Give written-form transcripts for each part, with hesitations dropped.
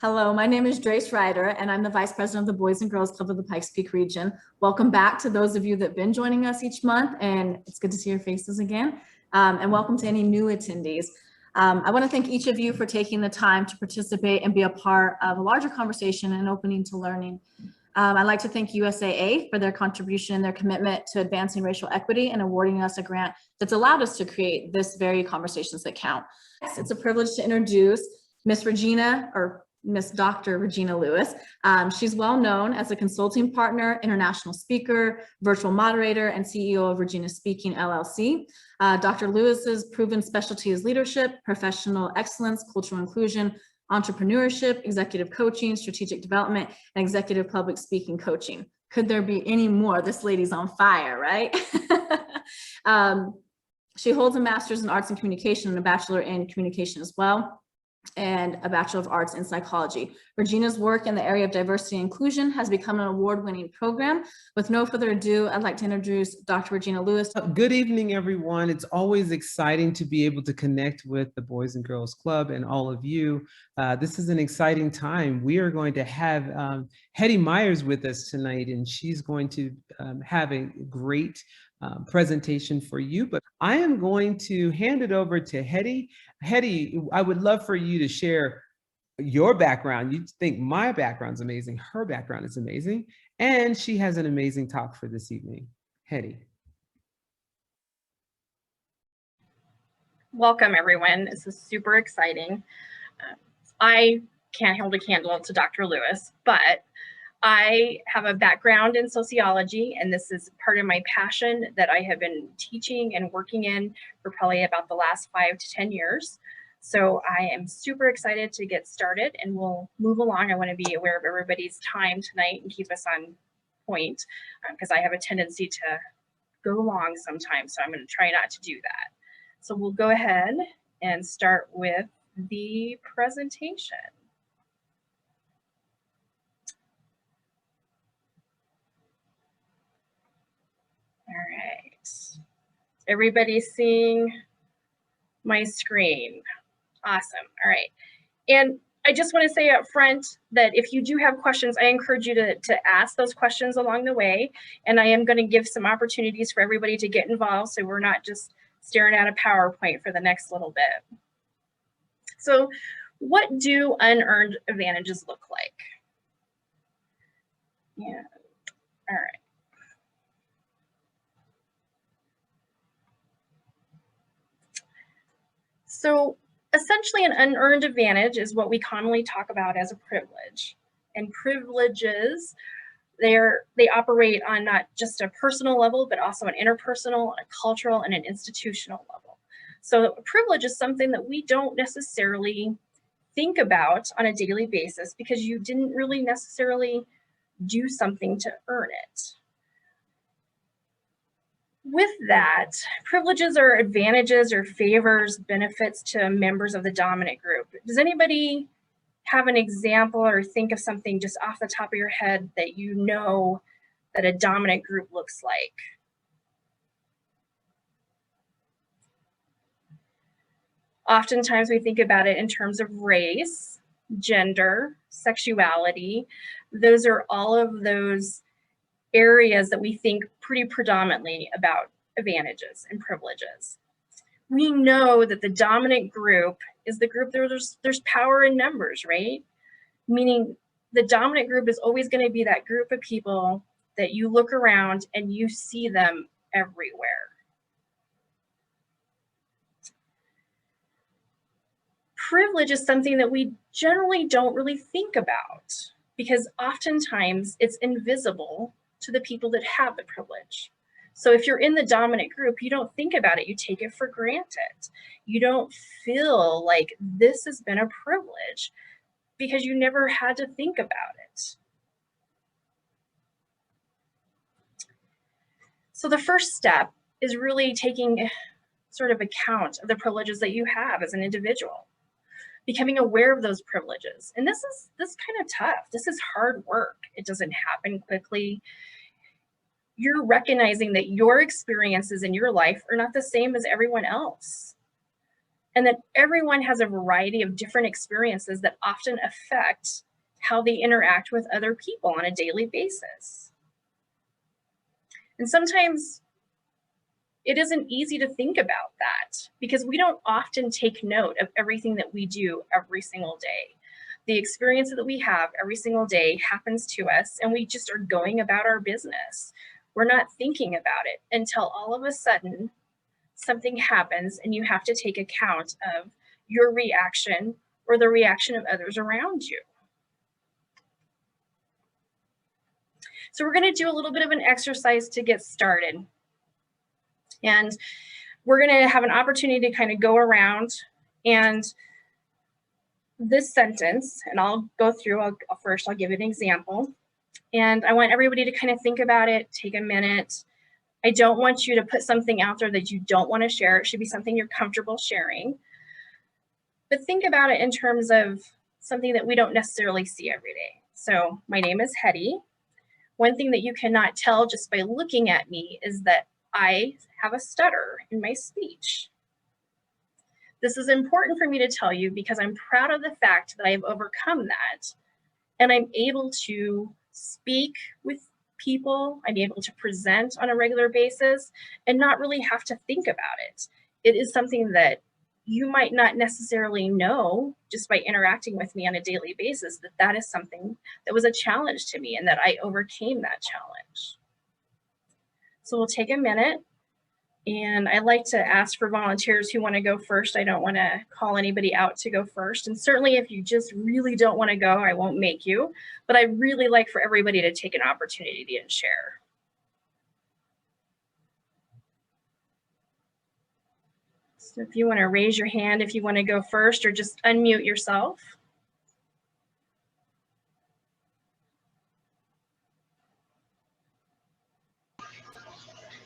Hello, my name is Drace Ryder, and I'm the Vice President of the Boys and Girls Club of the Pikes Peak region. Welcome back to those of you that have been joining us each month, and it's good to see your faces again. And welcome to any new attendees. I want to thank each of you for taking the time to participate and be a part of a larger conversation and opening to learning. I'd like to thank USAA for their contribution and their commitment to advancing racial equity and awarding us a grant that's allowed us to create this very Conversations That Count. It's a privilege to introduce Miss Dr. Regina Lewis. She's well known as a consulting partner, international speaker, virtual moderator, and CEO of Regina Speaking LLC. Dr. Lewis's proven specialty is leadership, professional excellence, cultural inclusion, entrepreneurship, executive coaching, strategic development, and executive public speaking coaching. Could there be any more? This lady's on fire, right? She holds a master's in arts and communication and a bachelor in communication as well, and a Bachelor of Arts in Psychology. Regina's work in the area of diversity and inclusion has become an award-winning program. With no further ado, I'd like to introduce Dr. Regina Lewis. Good evening, everyone. It's always exciting to be able to connect with the Boys and Girls Club and all of you. This is an exciting time. We are going to have Hettie Meyers with us tonight, and she's going to have a great presentation for you, but I am going to hand it over to Hettie. Hettie, I would love for you to share your background. You think my background's amazing. Her background is amazing. And she has an amazing talk for this evening. Hettie. Welcome, everyone. This is super exciting. I can't hold a candle to Dr. Lewis, but I have a background in sociology, and this is part of my passion that I have been teaching and working in for probably about the last 5 to 10 years. So I am super excited to get started, and we'll move along. I want to be aware of everybody's time tonight and keep us on point, because I have a tendency to go long sometimes, so I'm going to try not to do that. So we'll go ahead and start with the presentation. All right, everybody seeing my screen? Awesome. All right, and I just want to say up front that if you do have questions, I encourage you to ask those questions along the way, and I am going to give some opportunities for everybody to get involved, so we're not just staring at a PowerPoint for the next little bit. So what do unearned advantages look like? Yeah, all right. So essentially, an unearned advantage is what we commonly talk about as a privilege. And privileges, they operate on not just a personal level, but also an interpersonal, a cultural, and an institutional level. So a privilege is something that we don't necessarily think about on a daily basis because you didn't really necessarily do something to earn it. With that, privileges are advantages or favors, benefits to members of the dominant group. Does anybody have an example or think of something just off the top of your head that you know that a dominant group looks like? Oftentimes we think about it in terms of race, gender, sexuality. Those are all of those areas that we think pretty predominantly about advantages and privileges. We know that the dominant group is the group there's power in numbers, right? Meaning the dominant group is always going to be that group of people that you look around and you see them everywhere. Privilege is something that we generally don't really think about because oftentimes it's invisible to the people that have the privilege. So if you're in the dominant group, you don't think about it, you take it for granted. You don't feel like this has been a privilege because you never had to think about it. So the first step is really taking sort of account of the privileges that you have as an individual, becoming aware of those privileges. And this is kind of tough. This is hard work. It doesn't happen quickly. You're recognizing that your experiences in your life are not the same as everyone else. and that everyone has a variety of different experiences that often affect how they interact with other people on a daily basis. And sometimes it isn't easy to think about that because we don't often take note of everything that we do every single day. The experience that we have every single day happens to us, and we just are going about our business. We're not thinking about it until all of a sudden something happens and you have to take account of your reaction or the reaction of others around you. So we're going to do a little bit of an exercise to get started. And we're going to have an opportunity to kind of go around, and this sentence, and I'll go through, I'll give an example. And I want everybody to kind of think about it, take a minute. I don't want you to put something out there that you don't want to share. It should be something you're comfortable sharing. But think about it in terms of something that we don't necessarily see every day. So my name is Hettie. One thing that you cannot tell just by looking at me is that I have a stutter in my speech. This is important for me to tell you because I'm proud of the fact that I've overcome that, and I'm able to speak with people, I'm able to present on a regular basis and not really have to think about it. It is something that you might not necessarily know just by interacting with me on a daily basis, that that is something that was a challenge to me and that I overcame that challenge. So we'll take a minute, and I like to ask for volunteers who want to go first. I don't want to call anybody out to go first. And certainly if you just really don't want to go, I won't make you, but I really like for everybody to take an opportunity and share. So if you want to raise your hand, if you want to go first, or just unmute yourself.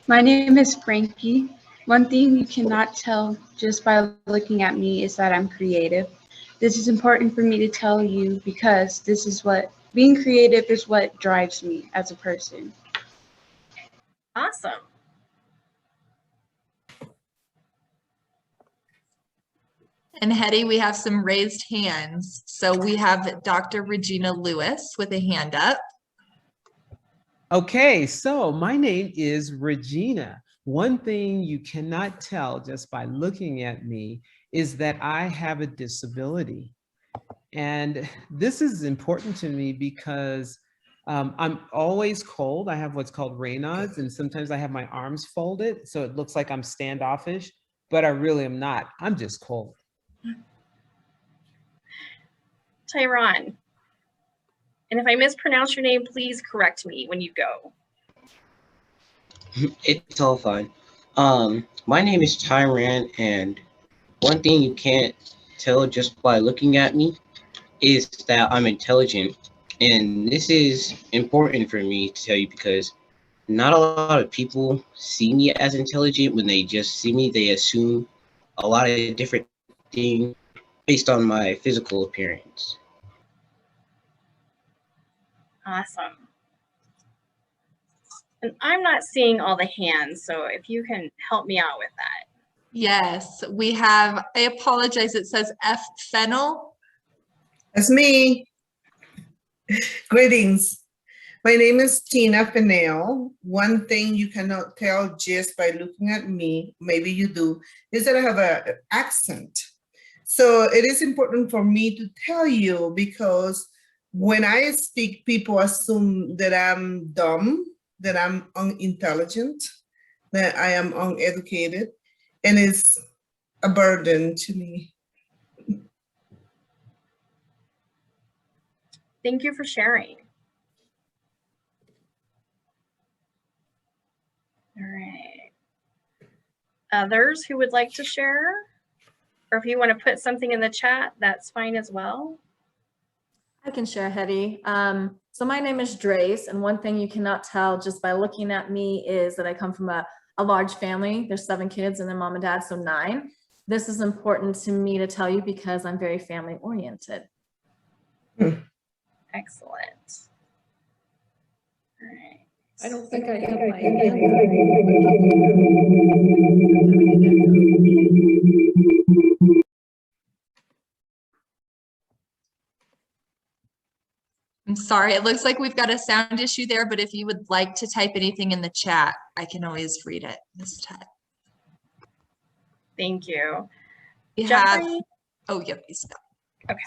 My name is Frankie. One thing you cannot tell just by looking at me is that I'm creative. This is important for me to tell you because this is what, being creative is what drives me as a person. Awesome. And Hettie, we have some raised hands. So we have Dr. Regina Lewis with a hand up. Okay, so my name is Regina. One thing you cannot tell just by looking at me is that I have a disability. And this is important to me because I'm always cold. I have what's called Raynaud's, and sometimes I have my arms folded, so it looks like I'm standoffish, but I really am not. I'm just cold. Tyron. And if I mispronounce your name, please correct me when you go. It's all fine. My name is Tyran, and one thing you can't tell just by looking at me is that I'm intelligent. And this is important for me to tell you because not a lot of people see me as intelligent. When they just see me, they assume a lot of different things based on my physical appearance. Awesome. And I'm not seeing all the hands, so if you can help me out with that. Yes, we have, I apologize, it says F. Fennel. That's me. Greetings. My name is Tina Fennell. One thing you cannot tell just by looking at me, maybe you do, is that I have an accent. So it is important for me to tell you because when I speak, people assume that I'm dumb, that I'm unintelligent, that I am uneducated, and it's a burden to me. Thank you for sharing. All right. Others who would like to share? Or if you want to put something in the chat, that's fine as well. I can share, Hettie. So my name is Drace, and one thing you cannot tell just by looking at me is that I come from a large family. There's 7 kids and then mom and dad, so 9. This is important to me to tell you because I'm very family oriented. Excellent. All right. I don't think I have my hand. I'm sorry, it looks like we've got a sound issue there, but if you would like to type anything in the chat, I can always read it this time. Thank you. We have, Jeffrey? oh, yep, he's done. Okay.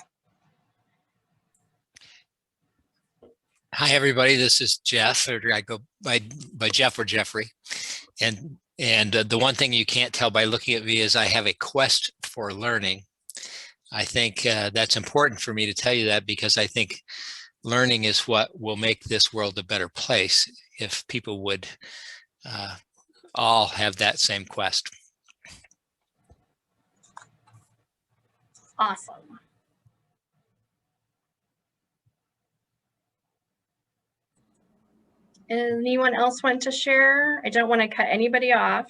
Hi, everybody. This is Jeff, or I go by Jeff or Jeffrey. And the one thing you can't tell by looking at me is I have a quest for learning. I think that's important for me to tell you that, because I think learning is what will make this world a better place if people would all have that same quest. Awesome. Anyone else want to share? I don't want to cut anybody off.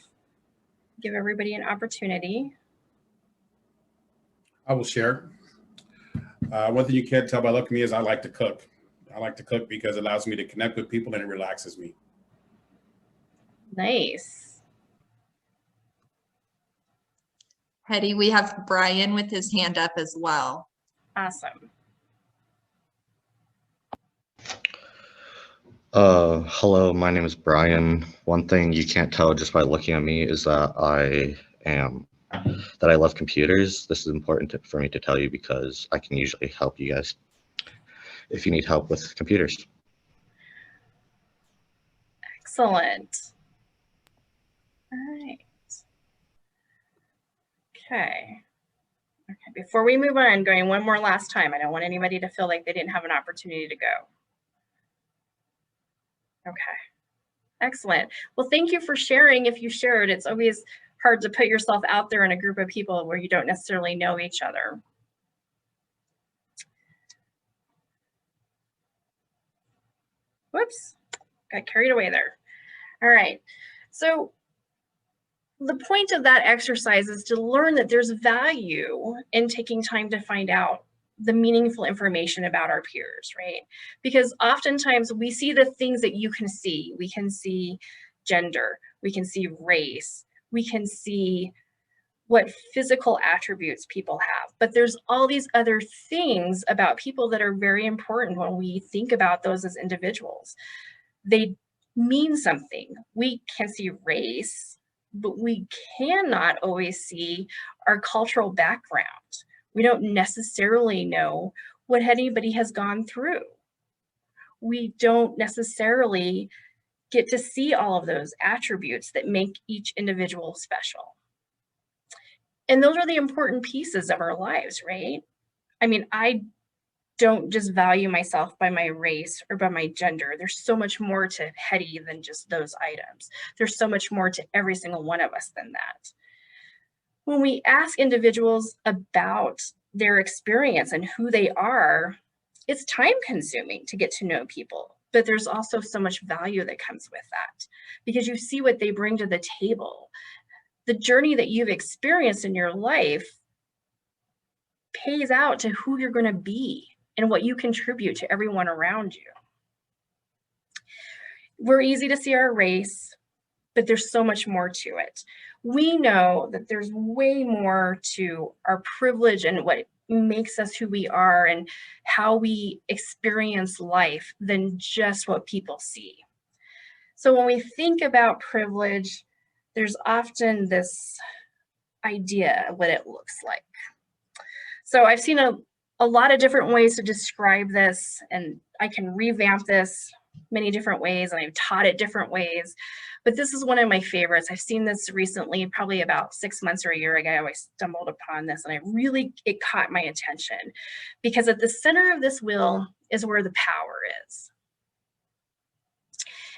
Give everybody an opportunity. I will share. One thing you can't tell by looking at me is I like to cook. I like to cook because it allows me to connect with people and it relaxes me. Nice. Hettie, we have Brian with his hand up as well. Awesome. Hello, my name is Brian. One thing you can't tell just by looking at me is that I love computers. This is important for me to tell you because I can usually help you guys if you need help with computers. Excellent. All right. Okay. Okay, before we move on, going one more last time. I don't want anybody to feel like they didn't have an opportunity to go. Okay. Excellent. Well, thank you for sharing. If you shared, it's always hard to put yourself out there in a group of people where you don't necessarily know each other. Whoops, got carried away there. All right, so the point of that exercise is to learn that there's value in taking time to find out the meaningful information about our peers, right? Because oftentimes we see the things that you can see. We can see gender, we can see race, we can see what physical attributes people have, but there's all these other things about people that are very important when we think about those as individuals. They mean something. We can see race, but we cannot always see our cultural background. We don't necessarily know what anybody has gone through. We don't necessarily get to see all of those attributes that make each individual special. And those are the important pieces of our lives, right? I mean, I don't just value myself by my race or by my gender. There's so much more to Hettie than just those items. There's so much more to every single one of us than that. When we ask individuals about their experience and who they are, it's time consuming to get to know people, but there's also so much value that comes with that because you see what they bring to the table. The journey that you've experienced in your life pays out to who you're going to be and what you contribute to everyone around you. We're easy to see our race, but there's so much more to it. We know that there's way more to our privilege and what makes us who we are and how we experience life than just what people see. So when we think about privilege, there's often this idea of what it looks like. So I've seen a lot of different ways to describe this, and I can revamp this many different ways, and I've taught it different ways, but this is one of my favorites. I've seen this recently, probably about 6 months or a year ago. I stumbled upon this and it caught my attention because at the center of this wheel is where the power is.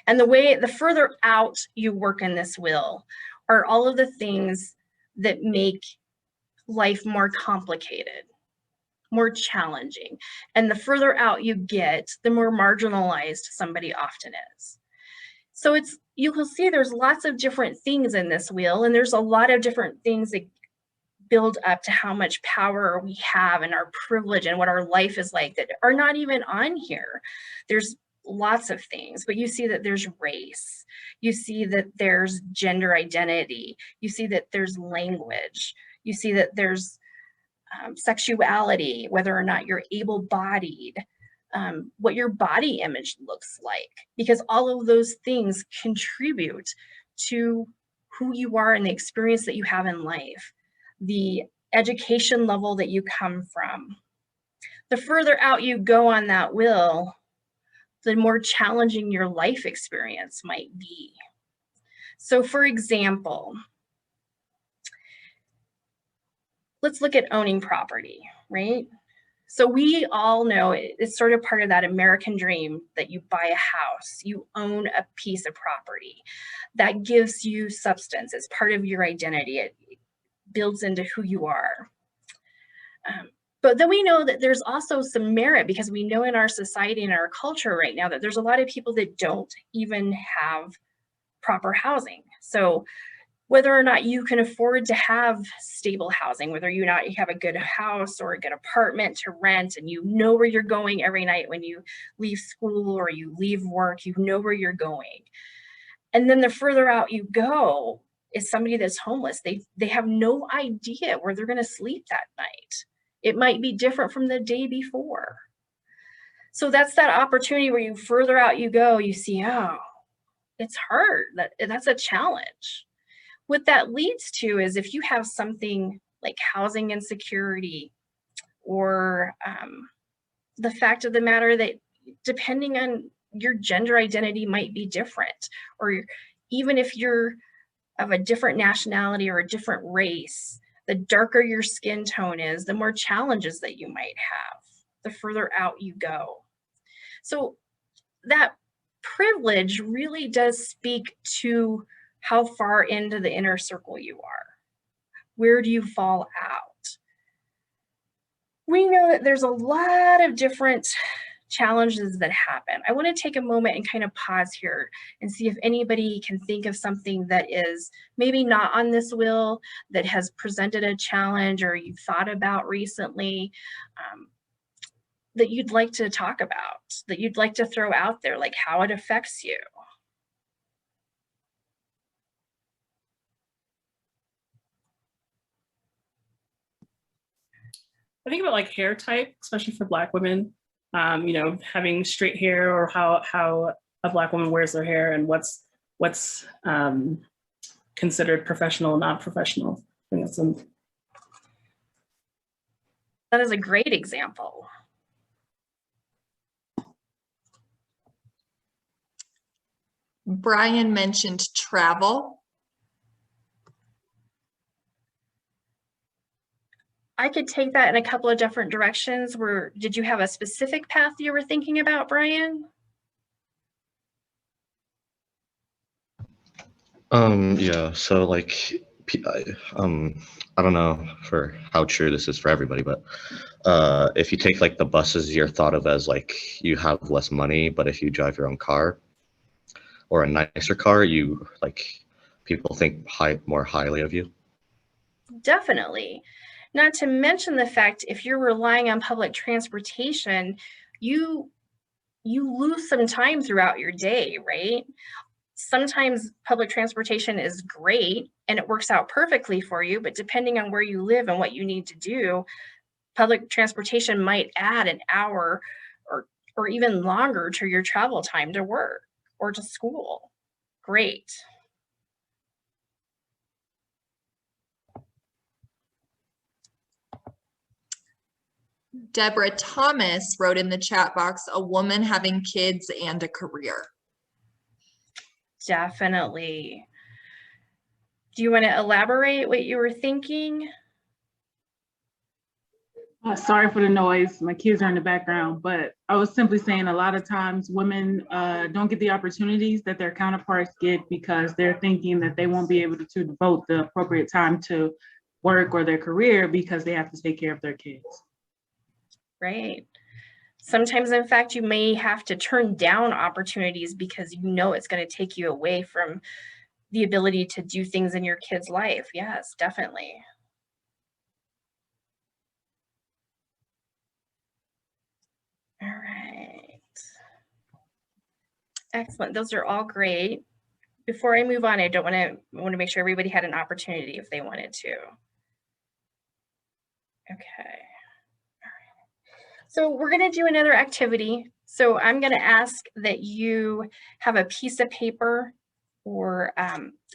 And the further out you work in this wheel are all of the things that make life more complicated, more challenging. And the further out you get, the more marginalized somebody often is. So you will see there's lots of different things in this wheel, and there's a lot of different things that build up to how much power we have and our privilege and what our life is like that are not even on here. There's lots of things, but you see that there's race, you see that there's gender identity, you see that there's language, you see that there's sexuality, whether or not you're able-bodied, what your body image looks like, because all of those things contribute to who you are and the experience that you have in life, the education level that you come from. The further out you go on that wheel, the more challenging your life experience might be. So for example, let's look at owning property, right? So we all know it's sort of part of that American dream that you buy a house, you own a piece of property. That gives you substance. It's part of your identity. It builds into who you are. But then we know that there's also some merit, because we know in our society and our culture right now that there's a lot of people that don't even have proper housing. So whether or not you can afford to have stable housing, whether you have a good house or a good apartment to rent, and you know where you're going every night when you leave school or you leave work, you know where you're going. And then the further out you go is somebody that's homeless. They have no idea where they're going to sleep that night. It might be different from the day before. So that's that opportunity where you further out you go, you see, oh, it's hard. That's a challenge. What that leads to is if you have something like housing insecurity, or the fact of the matter that depending on your gender identity might be different, or even if you're of a different nationality or a different race, the darker your skin tone is, the more challenges that you might have, the further out you go. So that privilege really does speak to how far into the inner circle you are. Where do you fall out? We know that there's a lot of different challenges that happen. I want to take a moment and kind of pause here and see if anybody can think of something that is maybe not on this wheel, that has presented a challenge or you've thought about recently, that you'd like to talk about, that you'd like to throw out there, like how it affects you. I think about like hair type, especially for Black women, you know, having straight hair, or how a Black woman wears their hair, and what's considered professional, not professional. I think that's That is a great example. Brian mentioned travel. I could take that in a couple of different directions. Did you have a specific path you were thinking about, Brian? Yeah, so like, I don't know for how true this is for everybody, but if you take like the buses, you're thought of as like you have less money, but if you drive your own car or a nicer car, you like people think more highly of you. Definitely. Not to mention the fact, if you're relying on public transportation, you lose some time throughout your day, right? Sometimes public transportation is great and it works out perfectly for you, but depending on where you live and what you need to do, public transportation might add an hour or even longer to your travel time to work or to school. Great. Deborah Thomas wrote in the chat box, a woman having kids and a career. Definitely. Do you want to elaborate what you were thinking? Sorry for the noise. My kids are in the background, but I was simply saying a lot of times women don't get the opportunities that their counterparts get because they're thinking that they won't be able to devote the appropriate time to work or their career because they have to take care of their kids. Right. Sometimes, in fact, you may have to turn down opportunities because you know it's going to take you away from the ability to do things in your kid's life. Yes, definitely. All right. Excellent. Those are all great. Before I move on, I want to make sure everybody had an opportunity if they wanted to. Okay. So we're going to do another activity. So I'm going to ask that you have a piece of paper, or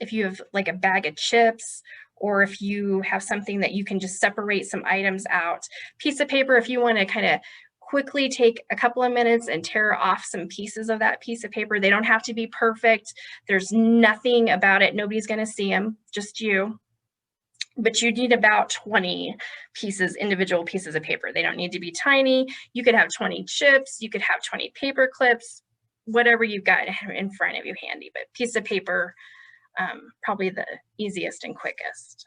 if you have like a bag of chips, or if you have something that you can just separate some items out. Piece of paper, if you want to kind of quickly take a couple of minutes and tear off some pieces of that piece of paper. They don't have to be perfect. There's nothing about it. Nobody's going to see them, just you. But you need about 20 pieces, individual pieces of paper. They don't need to be tiny. You could have 20 chips, you could have 20 paper clips, whatever you've got in front of you handy, but piece of paper, probably the easiest and quickest.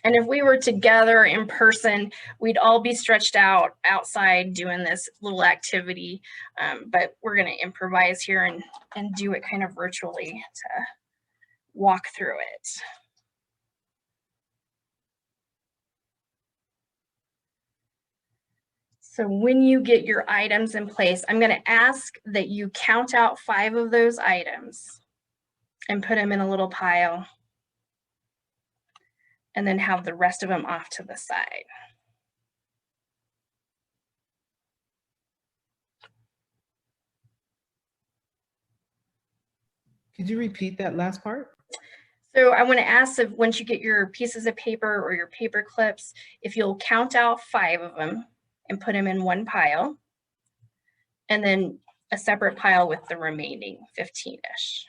And if we were together in person, we'd all be stretched out outside doing this little activity, but we're gonna improvise here and do it kind of virtually to walk through it. So when you get your items in place, I'm going to ask that you count out 5 of those items and put them in a little pile, and then have the rest of them off to the side. Could you repeat that last part? So I want to ask if once you get your pieces of paper or your paper clips, if you'll count out 5 of them and put them in one pile, and then a separate pile with the remaining 15-ish.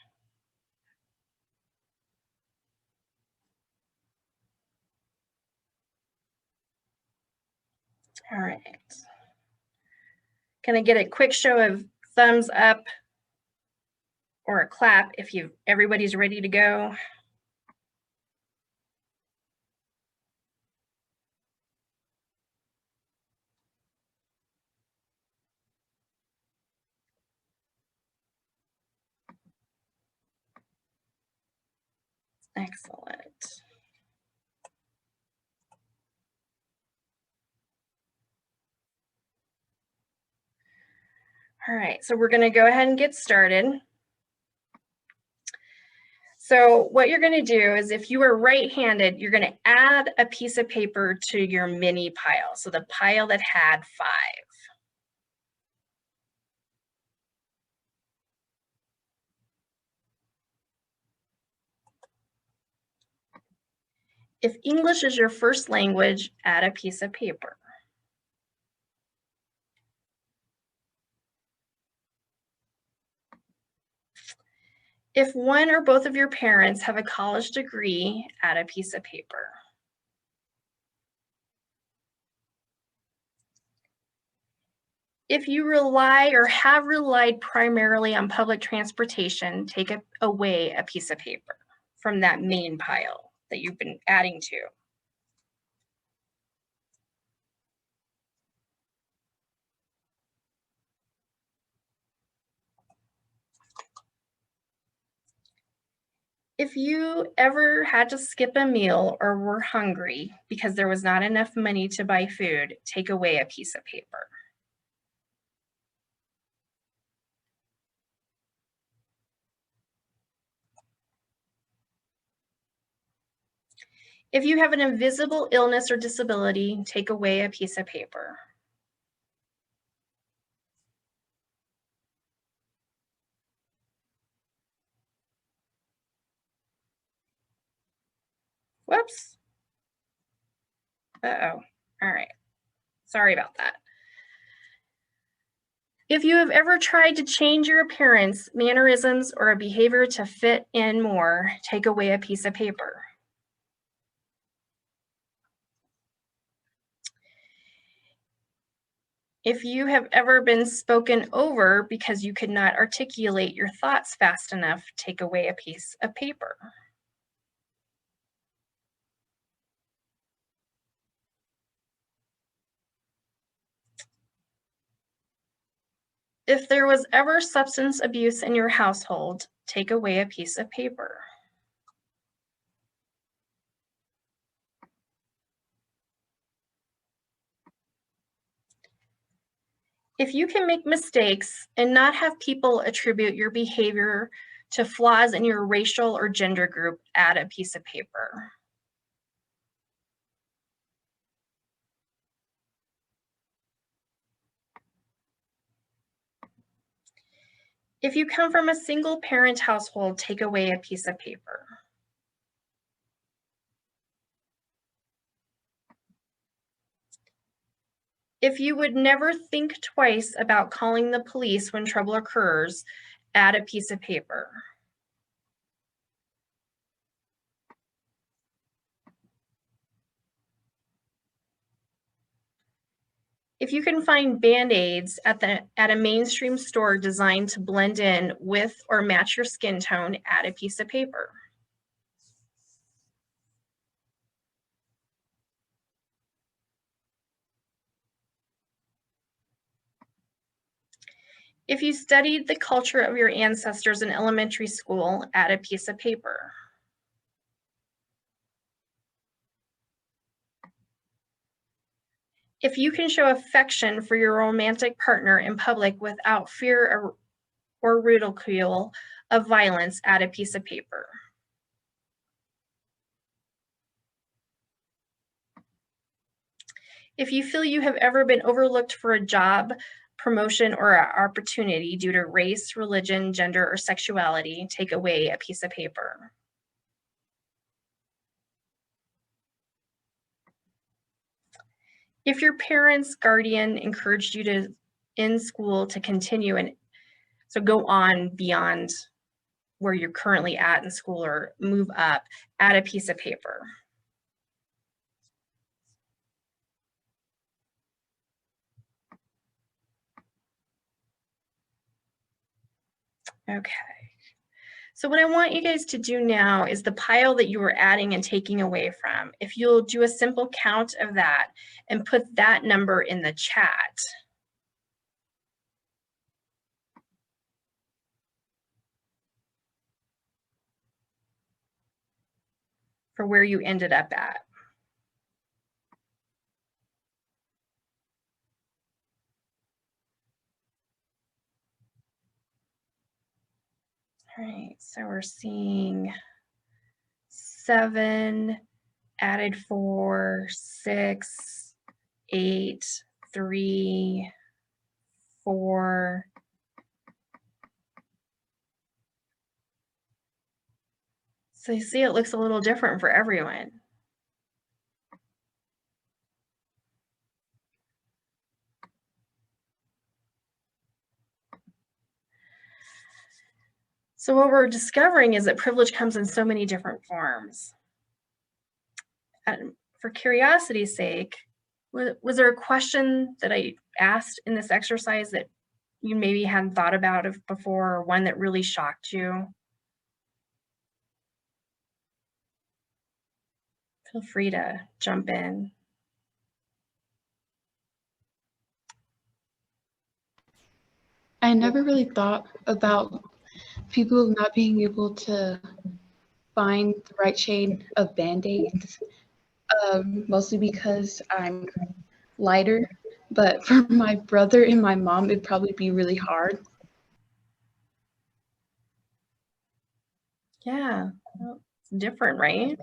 All right. Can I get a quick show of thumbs up or a clap if everybody's ready to go? Excellent. All right, so we're going to go ahead and get started. So what you're going to do is, if you are right-handed, you're going to add a piece of paper to your mini pile. So the pile that had 5. If English is your first language, add a piece of paper. If one or both of your parents have a college degree, add a piece of paper. If you rely or have relied primarily on public transportation, take away a piece of paper from that main pile that you've been adding to. If you ever had to skip a meal or were hungry because there was not enough money to buy food, take away a piece of paper. If you have an invisible illness or disability, take away a piece of paper. Whoops. Uh-oh. All right. Sorry about that. If you have ever tried to change your appearance, mannerisms, or a behavior to fit in more, take away a piece of paper. If you have ever been spoken over because you could not articulate your thoughts fast enough, take away a piece of paper. If there was ever substance abuse in your household, take away a piece of paper. If you can make mistakes and not have people attribute your behavior to flaws in your racial or gender group, add a piece of paper. If you come from a single parent household, take away a piece of paper. If you would never think twice about calling the police when trouble occurs, add a piece of paper. If you can find Band-Aids at a mainstream store designed to blend in with or match your skin tone, add a piece of paper. If you studied the culture of your ancestors in elementary school, add a piece of paper. If you can show affection for your romantic partner in public without fear or ridicule of violence, add a piece of paper. If you feel you have ever been overlooked for a job, promotion, or opportunity due to race, religion, gender, or sexuality, take away a piece of paper. If your parents, guardian encouraged you to in school to continue and so go on beyond where you're currently at in school or move up, add a piece of paper. Okay. So what I want you guys to do now is the pile that you were adding and taking away from. If you'll do a simple count of that and put that number in the chat. For where you ended up at. All right, so we're seeing 7, added 4, 6, 8, 3, 4. So you see it looks a little different for everyone. So what we're discovering is that privilege comes in so many different forms. And for curiosity's sake, was there a question that I asked in this exercise that you maybe hadn't thought about before, or one that really shocked you? Feel free to jump in. I never really thought about people not being able to find the right shade of Band-Aids, mostly because I'm lighter. But for my brother and my mom, it'd probably be really hard. Yeah, well, it's different, right?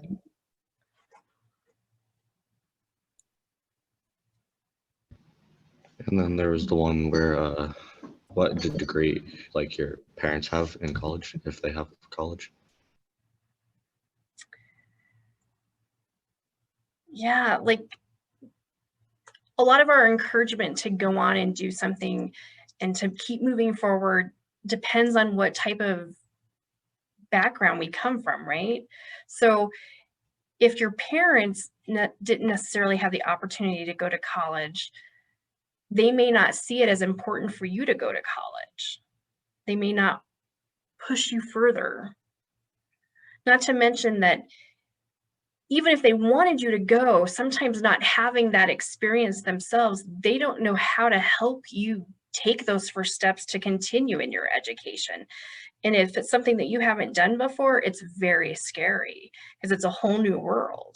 And then there was the one where, what degree like your parents have in college, if they have college? Yeah, like a lot of our encouragement to go on and do something and to keep moving forward depends on what type of background we come from, right? So if your parents didn't necessarily have the opportunity to go to college, they may not see it as important for you to go to college. They may not push you further. Not to mention that even if they wanted you to go, sometimes not having that experience themselves, they don't know how to help you take those first steps to continue in your education. And if it's something that you haven't done before, it's very scary because it's a whole new world.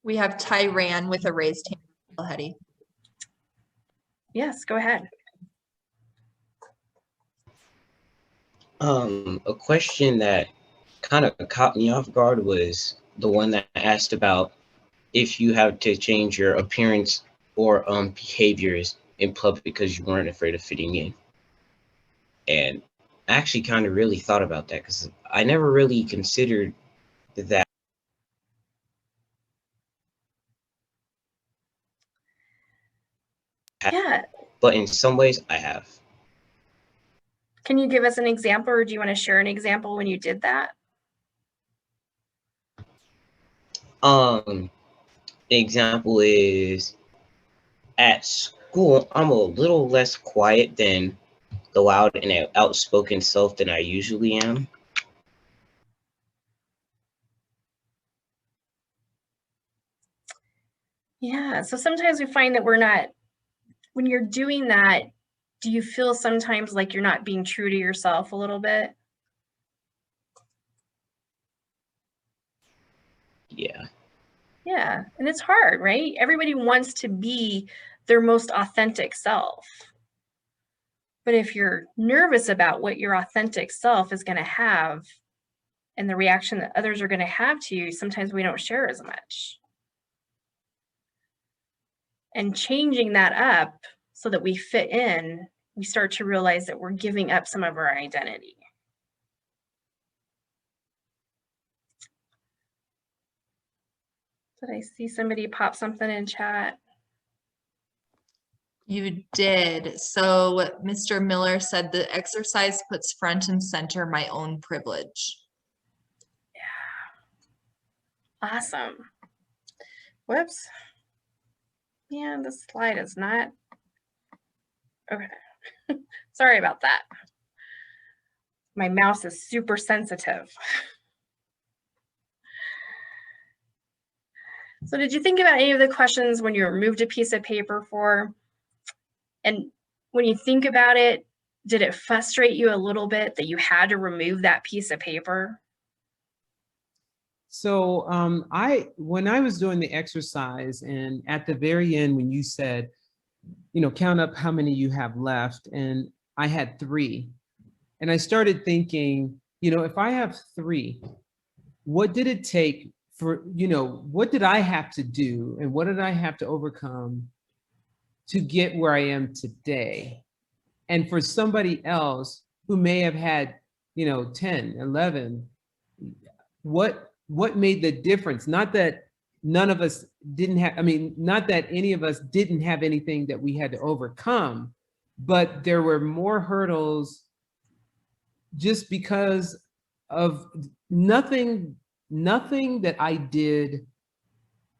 We have Tyran with a raised hand. Hettie. Yes, go ahead. A question that kind of caught me off guard was the one that asked about if you have to change your appearance or behaviors in public because you weren't afraid of fitting in. And I actually kind of really thought about that because I never really considered that. Yeah. But in some ways, I have. Can you give us an example, or do you want to share an example when you did that? Example is at school, I'm a little less quiet than the loud and outspoken self than I usually am. Yeah, so sometimes we find that we're not, when you're doing that, do you feel sometimes like you're not being true to yourself a little bit? Yeah. Yeah, and it's hard, right? Everybody wants to be their most authentic self. But if you're nervous about what your authentic self is going to have and the reaction that others are going to have to you, sometimes we don't share as much. And changing that up so that we fit in, we start to realize that we're giving up some of our identity. Did I see somebody pop something in chat? You did. So Mr. Miller said the exercise puts front and center my own privilege. Yeah. Awesome. Whoops. Yeah, this slide is not. Okay. Sorry about that. My mouse is super sensitive. So did you think about any of the questions when you removed a piece of paper for? And when you think about it, did it frustrate you a little bit that you had to remove that piece of paper? So when I was doing the exercise, and at the very end, when you said, count up how many you have left, and I had 3, and I started thinking, if I have 3, what did it take for, what did I have to do, and what did I have to overcome to get where I am today? And for somebody else who may have had, 10, 11, what made the difference? Not that none of us didn't have, not that any of us didn't have anything that we had to overcome, but there were more hurdles just because of nothing that I did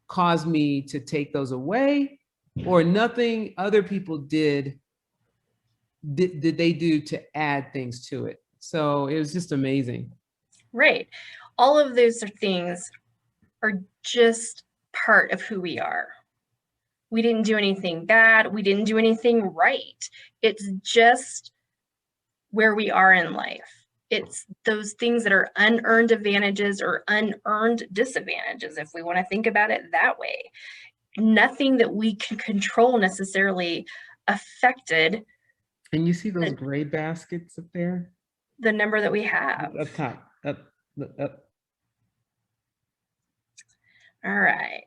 caused me to take those away, or nothing other people did they do to add things to it. So it was just amazing. Right. All of those things are just part of who we are. We didn't do anything bad. We didn't do anything right. It's just where we are in life. It's those things that are unearned advantages or unearned disadvantages, if we want to think about it that way. Nothing that we can control necessarily affected. And you see those gray baskets up there? The number that we have. Up top, up. All right,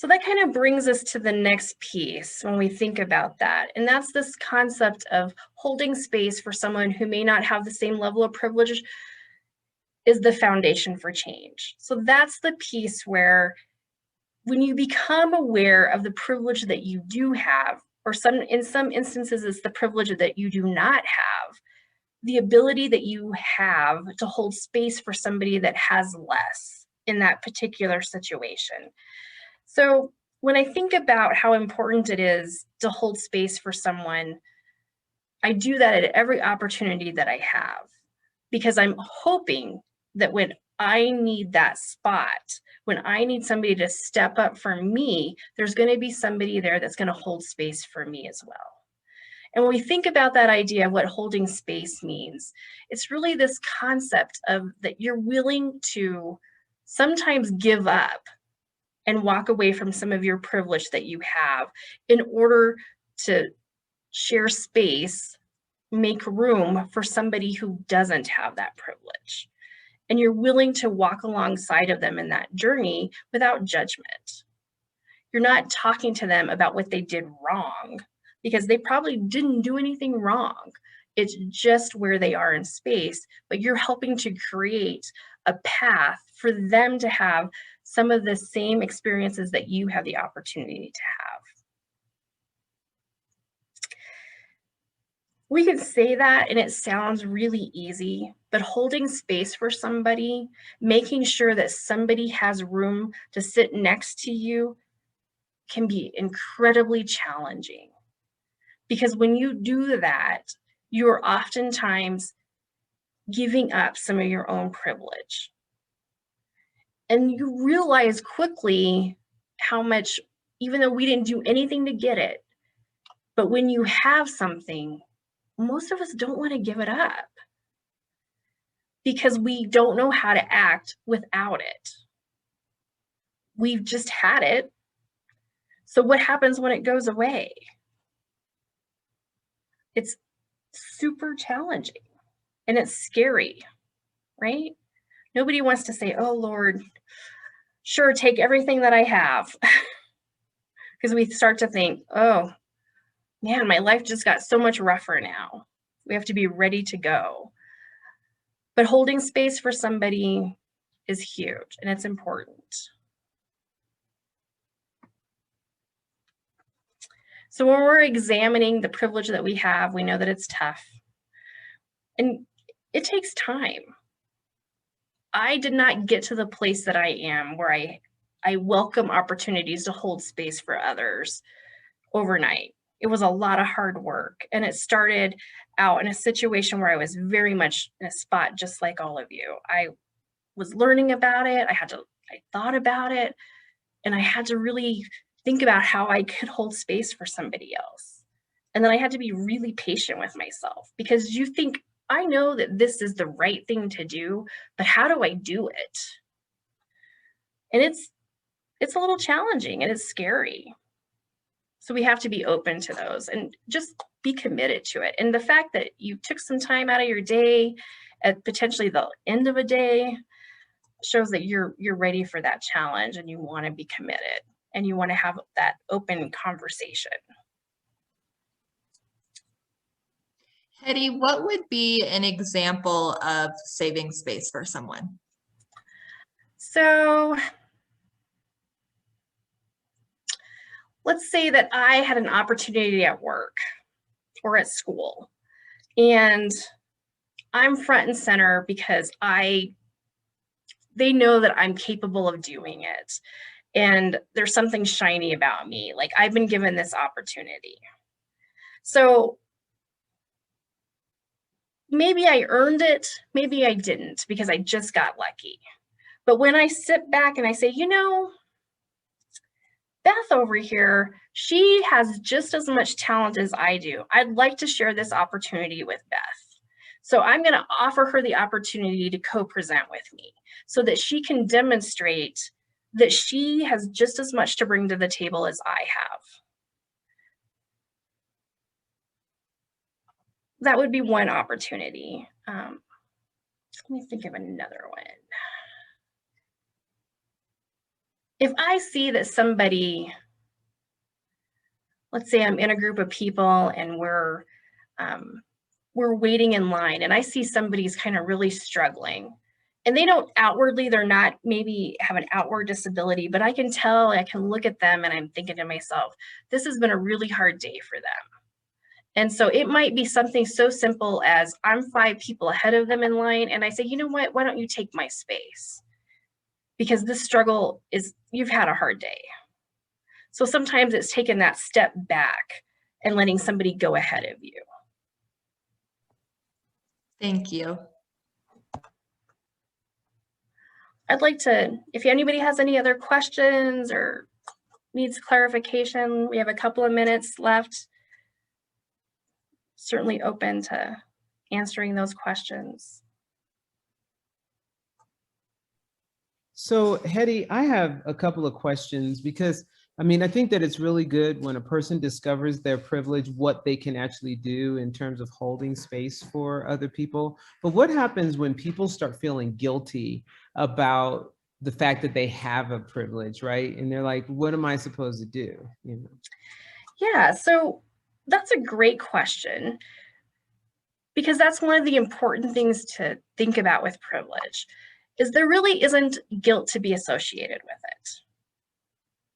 So that kind of brings us to the next piece when we think about that. And that's this concept of holding space for someone who may not have the same level of privilege is the foundation for change. So that's the piece where when you become aware of the privilege that you do have, or in some instances, it's the privilege that you do not have, the ability that you have to hold space for somebody that has less in that particular situation. So when I think about how important it is to hold space for someone, I do that at every opportunity that I have, because I'm hoping that when I need that spot, when I need somebody to step up for me, there's going to be somebody there that's going to hold space for me as well. And when we think about that idea of what holding space means, it's really this concept of that you're willing to sometimes give up and walk away from some of your privilege that you have in order to share space, make room for somebody who doesn't have that privilege. and you're willing to walk alongside of them in that journey without judgment. You're not talking to them about what they did wrong, because they probably didn't do anything wrong. It's just where they are in space, but you're helping to create a path for them to have some of the same experiences that you have the opportunity to have. We can say that and it sounds really easy, but holding space for somebody, making sure that somebody has room to sit next to you can be incredibly challenging. Because when you do that, you're oftentimes giving up some of your own privilege. And you realize quickly how much, even though we didn't do anything to get it, but when you have something, most of us don't want to give it up because we don't know how to act without it. We've just had it. So what happens when it goes away? It's super challenging and it's scary, right? Nobody wants to say, oh Lord, sure, take everything that I have. Because we start to think, oh man, my life just got so much rougher now. We have to be ready to go. But holding space for somebody is huge and it's important. So when we're examining the privilege that we have, we know that it's tough and it takes time. I did not get to the place that I am where I welcome opportunities to hold space for others overnight. It was a lot of hard work, and it started out in a situation where I was very much in a spot just like all of you. I was learning about it. I thought about it, and I had to really think about how I could hold space for somebody else. And then I had to be really patient with myself, because you think, I know that this is the right thing to do, but how do I do it? And it's a little challenging and it's scary. So we have to be open to those and just be committed to it. And the fact that you took some time out of your day at potentially the end of a day shows that you're ready for that challenge and you want to be committed and you want to have that open conversation. Hettie, what would be an example of saving space for someone? So let's say that I had an opportunity at work or at school, and I'm front and center because they know that I'm capable of doing it. And there's something shiny about me, like I've been given this opportunity. So maybe I earned it, maybe I didn't, because I just got lucky. But when I sit back and I say, you know, Beth over here, she has just as much talent as I do. I'd like to share this opportunity with Beth. So I'm going to offer her the opportunity to co-present with me so that she can demonstrate that she has just as much to bring to the table as I have. That would be one opportunity. Let me think of another one. If I see that somebody, let's say I'm in a group of people and we're waiting in line and I see somebody's kind of really struggling and they don't outwardly, they're not maybe have an outward disability, but I can tell, I can look at them and I'm thinking to myself, this has been a really hard day for them. And so it might be something so simple as I'm 5 people ahead of them in line and I say, you know what, why don't you take my space? Because this struggle is, you've had a hard day. So sometimes it's taking that step back and letting somebody go ahead of you. Thank you. I'd like to, if anybody has any other questions or needs clarification, we have a couple of minutes left. Certainly open to answering those questions. So Hettie, I have a couple of questions because I mean, I think that it's really good when a person discovers their privilege, what they can actually do in terms of holding space for other people. But what happens when people start feeling guilty about the fact that they have a privilege, right? And they're like, what am I supposed to do? You know? Yeah, so that's a great question, because that's one of the important things to think about with privilege, is there really isn't guilt to be associated with it.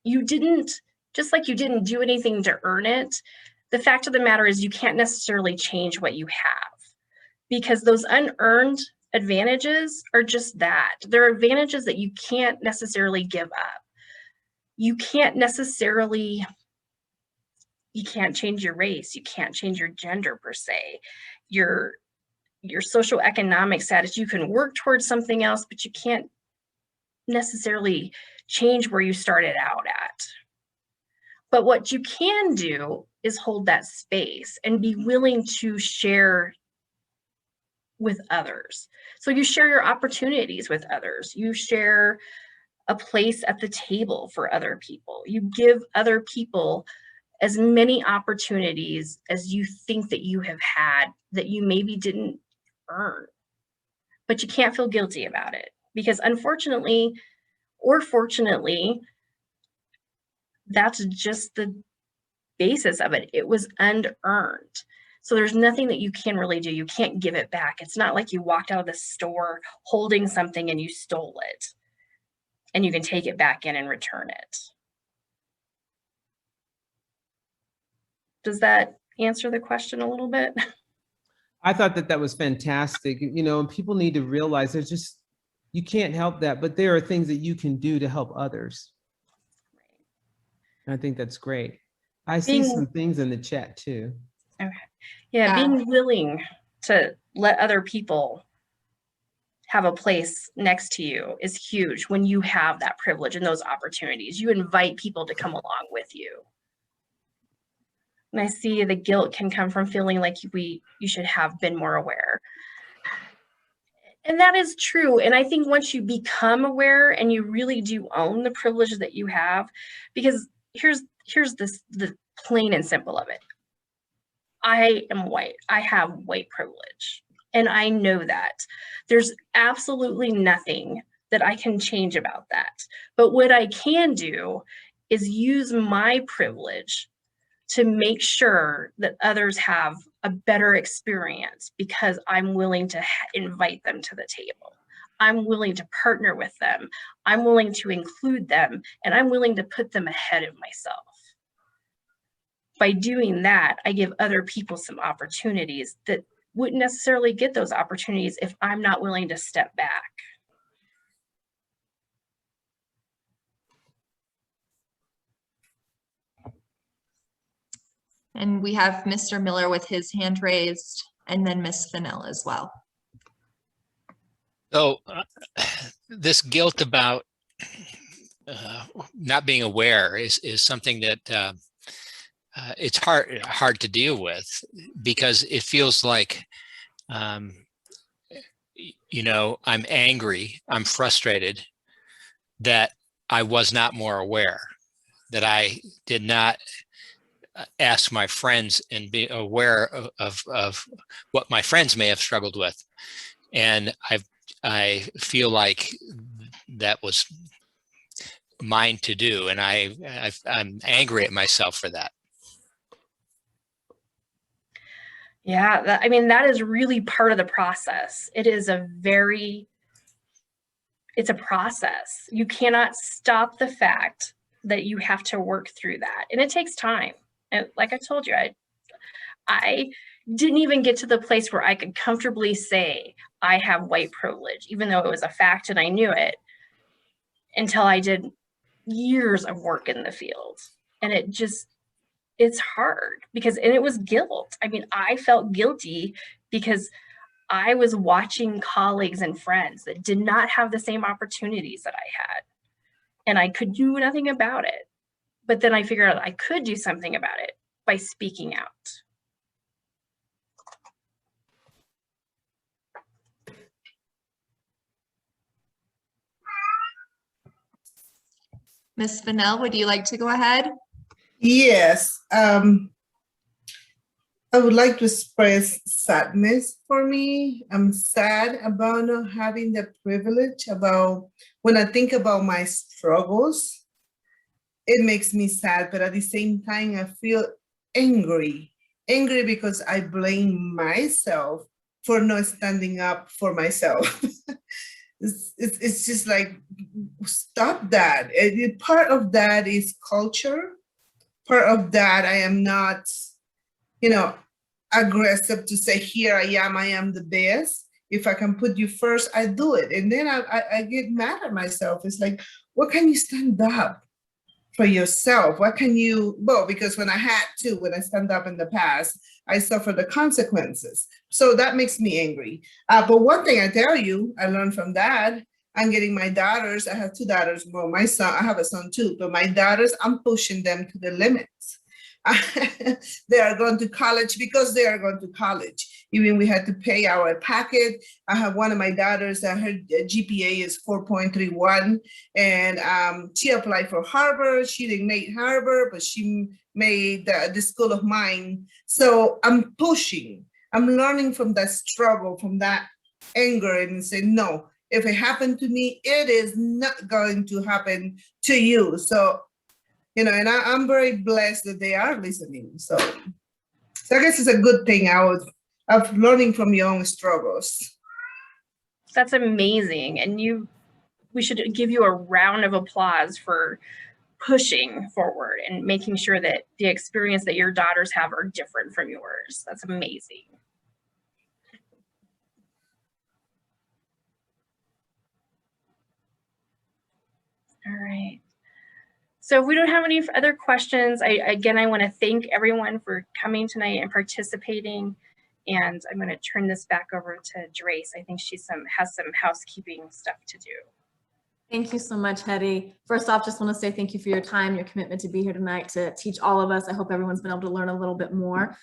You didn't, just like you didn't do anything to earn it, the fact of the matter is you can't necessarily change what you have, because those unearned advantages are just that. They're advantages that you can't necessarily give up. You can't necessarily, you can't change your race, you can't change your gender per se, your social economic status. You can work towards something else, but you can't necessarily change where you started out at. But what you can do is hold that space and be willing to share with others. So you share your opportunities with others. You share a place at the table for other people. You give other people as many opportunities as you think that you have had that you maybe didn't earn. But you can't feel guilty about it, because unfortunately or fortunately, that's just the basis of it. It was unearned. So there's nothing that you can really do. You can't give it back. It's not like you walked out of the store holding something and you stole it and you can take it back in and return it. Does that answer the question a little bit? I thought that that was fantastic. You know, and people need to realize there's just, you can't help that, but there are things that you can do to help others. And I think that's great. I see some things in the chat too. Okay. Yeah, being willing to let other people have a place next to you is huge when you have that privilege and those opportunities. You invite people to come along with you. And I see the guilt can come from feeling like you should have been more aware. And that is true. And I think once you become aware and you really do own the privilege that you have, because here's the plain and simple of it. I am white. I have white privilege. And I know that. There's absolutely nothing that I can change about that. But what I can do is use my privilege to make sure that others have a better experience, because I'm willing to invite them to the table. I'm willing to partner with them. I'm willing to include them, and I'm willing to put them ahead of myself. By doing that, I give other people some opportunities that wouldn't necessarily get those opportunities if I'm not willing to step back. And we have Mr. Miller with his hand raised, and then Miss Fennell as well. So this guilt about not being aware is something that it's hard to deal with, because it feels like, you know, I'm angry, I'm frustrated that I was not more aware, that I did not ask my friends and be aware of what my friends may have struggled with. And I feel like that was mine to do. And I'm angry at myself for that. Yeah, I mean, that is really part of the process. It's a process. You cannot stop the fact that you have to work through that. And it takes time. And like I told you, I didn't even get to the place where I could comfortably say I have white privilege, even though it was a fact and I knew it, until I did years of work in the field. And it's hard and it was guilt. I mean, I felt guilty because I was watching colleagues and friends that did not have the same opportunities that I had, and I could do nothing about it. But then I figured out I could do something about it by speaking out. Ms. Fennell, would you like to go ahead? Yes. I would like to express sadness for me. I'm sad about not having the privilege about when I think about my struggles, it makes me sad, but at the same time, I feel angry. Angry because I blame myself for not standing up for myself. It's just like, stop that. Part of that is culture. Part of that, I am not, aggressive to say, here I am the best. If I can put you first, I do it. And then I get mad at myself. It's like, what can you stand up for yourself? What can you, well, because when I stand up in the past, I suffer the consequences. So that makes me angry. But one thing I tell you, I learned from that, I'm getting my daughters, I have 2 daughters, well, my son, I have a son too, but my daughters, I'm pushing them to the limits. They are going to college because they are going to college. Even we had to pay our packet. I have one of my daughters, her GPA is 4.31, and she applied for Harvard. She didn't make Harvard, but she made the School of Mine. So I'm pushing. I'm learning from that struggle, from that anger, and say, no, if it happened to me, it is not going to happen to you. So, and I'm very blessed that they are listening. So I guess it's a good thing of learning from your own struggles. That's amazing. And we should give you a round of applause for pushing forward and making sure that the experience that your daughters have are different from yours. That's amazing. All right. So if we don't have any other questions, I want to thank everyone for coming tonight and participating. And I'm going to turn this back over to Drace. I think she has some housekeeping stuff to do. Thank you so much, Hettie. First off, just want to say thank you for your time, your commitment to be here tonight to teach all of us. I hope everyone's been able to learn a little bit more.